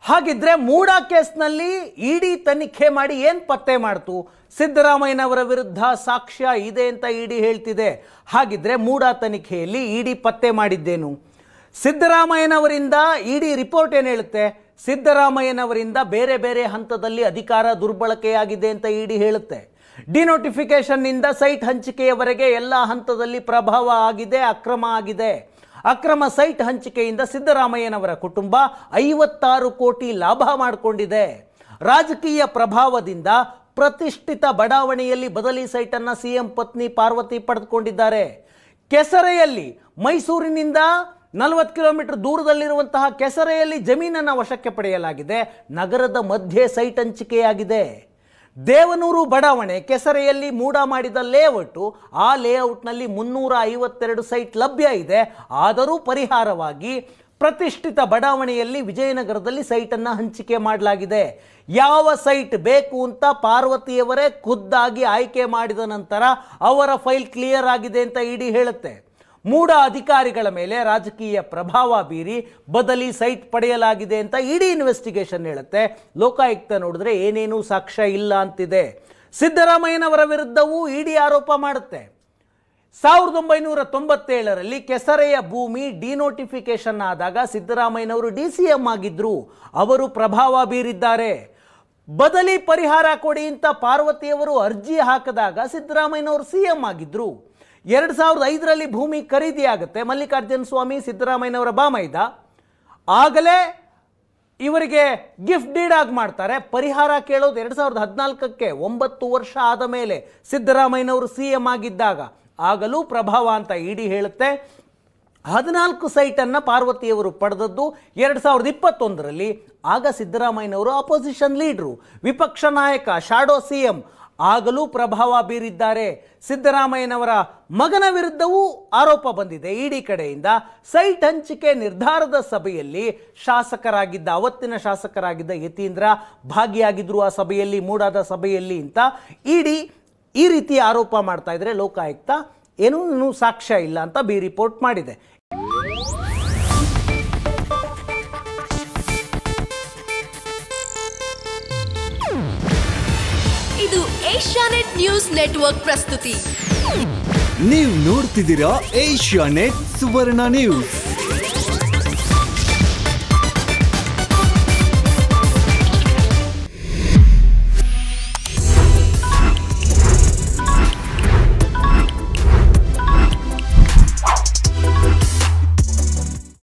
ಹಾಗಿದ್ರೆ ಮೂಡಾ ಕೇಸ್ನಲ್ಲಿ ಇಡಿ ತನಿಖೆ ಮಾಡಿ ಏನು ಪತ್ತೆ ಮಾಡ್ತು? ಸಿದ್ದರಾಮಯ್ಯನವರ ವಿರುದ್ಧ ಸಾಕ್ಷ್ಯ ಇದೆ ಅಂತ ಇಡಿ ಹೇಳ್ತಿದೆ. ಹಾಗಿದ್ರೆ ಮೂಡಾ ತನಿಖೆಯಲ್ಲಿ ಇಡಿ ಪತ್ತೆ ಮಾಡಿದ್ದೇನು? ಸಿದ್ದರಾಮಯ್ಯನವರಿಂದ ಇಡಿ ರಿಪೋರ್ಟ್ ಏನು ಹೇಳುತ್ತೆ? ಸಿದ್ದರಾಮಯ್ಯನವರಿಂದ ಬೇರೆ ಬೇರೆ ಹಂತದಲ್ಲಿ ಅಧಿಕಾರ ದುರ್ಬಳಕೆಯಾಗಿದೆ ಅಂತ ಇಡಿ ಹೇಳುತ್ತೆ. ಡಿನೋಟಿಫಿಕೇಶನ್ನಿಂದ ಸೈಟ್ ಹಂಚಿಕೆಯವರೆಗೆ ಎಲ್ಲ ಹಂತದಲ್ಲಿ ಪ್ರಭಾವ ಆಗಿದೆ, ಅಕ್ರಮ ಆಗಿದೆ. ಅಕ್ರಮ ಸೈಟ್ ಹಂಚಿಕೆಯಿಂದ ಸಿದ್ದರಾಮಯ್ಯನವರ ಕುಟುಂಬ 56 ಕೋಟಿ ಲಾಭ ಮಾಡಿಕೊಂಡಿದೆ. ರಾಜಕೀಯ ಪ್ರಭಾವದಿಂದ ಪ್ರತಿಷ್ಠಿತ ಬಡಾವಣೆಯಲ್ಲಿ ಬದಲಿ ಸೈಟನ್ನು ಸಿಎಂ ಪತ್ನಿ ಪಾರ್ವತಿ ಪಡೆದುಕೊಂಡಿದ್ದಾರೆ. ಕೆಸರೆಯಲ್ಲಿ, ಮೈಸೂರಿನಿಂದ 40 ಕಿಲೋಮೀಟರ್ ದೂರದಲ್ಲಿರುವಂತಹ ಕೆಸರೆಯಲ್ಲಿ ಜಮೀನನ್ನು ವಶಕ್ಕೆ ಪಡೆಯಲಾಗಿದೆ. ನಗರದ ಮಧ್ಯೆ ಸೈಟ್ ಹಂಚಿಕೆಯಾಗಿದೆ. ದೇವನೂರು ಬಡಾವಣೆ ಕೆಸರೆಯಲ್ಲಿ ಮೂಡಾ ಮಾಡಿದ ಲೇಔಟು, ಆ ಲೇಔಟ್ನಲ್ಲಿ 352 ಸೈಟ್ ಲಭ್ಯ ಇದೆ. ಆದರೂ ಪರಿಹಾರವಾಗಿ ಪ್ರತಿಷ್ಠಿತ ಬಡಾವಣೆಯಲ್ಲಿ ವಿಜಯನಗರದಲ್ಲಿ ಸೈಟನ್ನು ಹಂಚಿಕೆ ಮಾಡಲಾಗಿದೆ. ಯಾವ ಸೈಟ್ ಬೇಕು ಅಂತ ಪಾರ್ವತಿಯವರೇ ಖುದ್ದಾಗಿ ಆಯ್ಕೆ ಮಾಡಿದ ನಂತರ ಅವರ ಫೈಲ್ ಕ್ಲಿಯರ್ ಆಗಿದೆ ಅಂತ ಇಡಿ ಹೇಳುತ್ತೆ. ಮೂಡಾ ಅಧಿಕಾರಿಗಳ ಮೇಲೆ ರಾಜಕೀಯ ಪ್ರಭಾವ ಬೀರಿ ಬದಲಿ ಸೈಟ್ ಪಡೆಯಲಾಗಿದೆ ಅಂತ ಇಡಿ ಇನ್ವೆಸ್ಟಿಗೇಷನ್ ಹೇಳುತ್ತೆ. ಲೋಕಾಯುಕ್ತ ನೋಡಿದ್ರೆ ಏನೇನೂ ಸಾಕ್ಷ್ಯ ಇಲ್ಲ ಅಂತಿದೆ. ಸಿದ್ದರಾಮಯ್ಯನವರ ವಿರುದ್ಧವೂ ಇಡಿ ಆರೋಪ ಮಾಡುತ್ತೆ. 1997ರಲ್ಲಿ ಕೆಸರೆಯ ಭೂಮಿ ಡಿನೋಟಿಫಿಕೇಶನ್ ಆದಾಗ ಸಿದ್ದರಾಮಯ್ಯನವರು DCM ಆಗಿದ್ರು. ಅವರು ಪ್ರಭಾವ ಬೀರಿದ್ದಾರೆ. ಬದಲಿ ಪರಿಹಾರ ಕೊಡಿ ಅಂತ ಪಾರ್ವತಿಯವರು ಅರ್ಜಿ ಹಾಕಿದಾಗ ಸಿದ್ದರಾಮಯ್ಯನವರು CM ಆಗಿದ್ರು. 2005ರಲ್ಲಿ ಭೂಮಿ ಖರೀದಿ ಆಗುತ್ತೆ. ಮಲ್ಲಿಕಾರ್ಜುನ ಸ್ವಾಮಿ ಸಿದ್ದರಾಮಯ್ಯನವರ ಬಾಮೈದ. ಆಗಲೇ ಇವರಿಗೆ ಗಿಫ್ಟ್ ಡೀಡ್ ಆಗಿ ಮಾಡ್ತಾರೆ. ಪರಿಹಾರ ಕೇಳೋದು 2014ಕ್ಕೆ, 9 ವರ್ಷ ಆದ ಮೇಲೆ ಸಿದ್ದರಾಮಯ್ಯನವರು CM ಆಗಿದ್ದಾಗ. ಆಗಲೂ ಪ್ರಭಾವ ಅಂತ ಇಡಿ ಹೇಳುತ್ತೆ. 14 ಸೈಟನ್ನು ಪಾರ್ವತಿಯವರು ಪಡೆದದ್ದು 2021ರಲ್ಲಿ. ಆಗ ಸಿದ್ದರಾಮಯ್ಯನವರು ಅಪೋಸಿಷನ್ ಲೀಡ್ರು, ವಿಪಕ್ಷ ನಾಯಕ, ಶಾಡೋ CM. ಆಗಲೂ ಪ್ರಭಾವ ಬೀರಿದ್ದಾರೆ. ಸಿದ್ದರಾಮಯ್ಯನವರ ಮಗನ ವಿರುದ್ಧವೂ ಆರೋಪ ಬಂದಿದೆ ಇಡಿ ಕಡೆಯಿಂದ. ಸೈಟ್ ಹಂಚಿಕೆ ನಿರ್ಧಾರದ ಸಭೆಯಲ್ಲಿ ಅವತ್ತಿನ ಶಾಸಕರಾಗಿದ್ದ ಯತೀಂದ್ರ ಭಾಗಿಯಾಗಿದ್ರು. ಆ ಸಭೆಯಲ್ಲಿ, ಮೂಡಾದ ಸಭೆಯಲ್ಲಿ ಅಂತ ಇಡಿ ಈ ರೀತಿ ಆರೋಪ ಮಾಡ್ತಾ ಇದ್ರೆ ಲೋಕಾಯುಕ್ತ ಏನೂ ಸಾಕ್ಷ್ಯ ಇಲ್ಲ ಅಂತ ರಿಪೋರ್ಟ್ ಮಾಡಿದೆ. ಇದು ಏಷ್ಯಾನೆಟ್ ನ್ಯೂಸ್ ನೆಟ್ವರ್ಕ್ ಪ್ರಸ್ತುತಿ. ನೀವು ನೋಡ್ತಿದ್ದೀರಾ ಏಷ್ಯಾನೆಟ್ ಸುವರ್ಣ ನ್ಯೂಸ್.